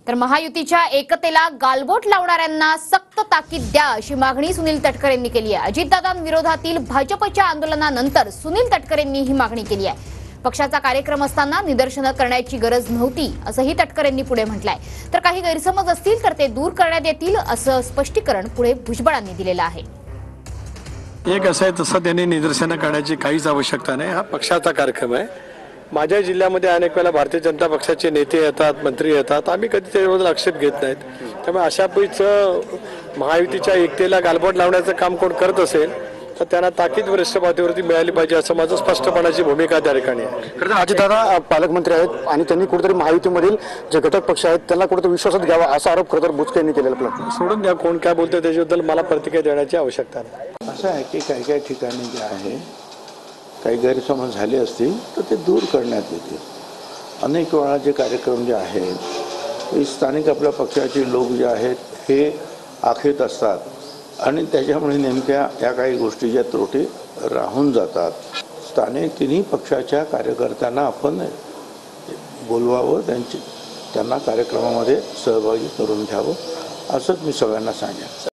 तर महायुतीच्या एकतेला गालबोट लावणाऱ्यांना सक्त ताकीद द्या अशी मागणी सुनील तटकरे यांनी केली आहे। अजितदादांविरोधातील भाजपच्या आंदोलनानंतर सुनील तटकरे यांनी ही मागणी केली आहे। पक्षाचा कार्यक्रम असताना निदर्शनं करण्याची गरज नव्हती असंही तटकरे यांनी पुढे म्हटलंय। तर काही गैरसमज असतील तर ते दूर करण्यात येतील असं स्पष्टीकरण पुढे भुजबळांनी दिलेलं आहे। एक असं आहे तसं त्यांनी निदर्शनं करण्याची काहीच आवश्यकता नाही। हा पक्षाचा कार्यक्रम आहे। माझ्या जिल्ह्यामध्ये अनेक वेळा भारतीय जनता पक्षाचे नेते येतात, मंत्री येतात, आम्ही कधी त्याच्याबद्दल आक्षेप घेत नाहीत। त्यामुळे अशा पैकी महायुतीच्या एकतेला गालबोट लावण्याचं काम कोण करत असेल तर त्यांना ताकीद वरिष्ठ पातळीवरती मिळाली पाहिजे असं माझं स्पष्टपणाची भूमिका त्या ठिकाणी आहे। खरं तर अजितदादा पालकमंत्री आहेत आणि त्यांनी कुठेतरी महायुतीमधील जे घटक पक्ष आहेत त्यांना कुठेतरी विश्वासात घ्यावा असा आरोप खरं तर बुचके यांनी केलेला सोडून द्या, कोण काय बोलतोय त्याच्याबद्दल मला प्रतिक्रिया देण्याची आवश्यकता नाही। असं आहे की काही काही ठिकाणी जे आहे काही गैरसमज झाले असतील तर ते दूर करण्यात येतील। अनेक वेळा जे कार्यक्रम जे आहेत ते स्थानिक आपल्या पक्षाचे लोक जे आहेत हे आखत असतात आणि त्याच्यामुळे नेमक्या या काही गोष्टी ज्या त्रुटी राहून जातात। स्थानिक तिन्ही पक्षाच्या कार्यकर्त्यांना आपण बोलवावं, त्यांना कार्यक्रमामध्ये सहभागी करून घ्यावं असंच मी सगळ्यांना सांगेन।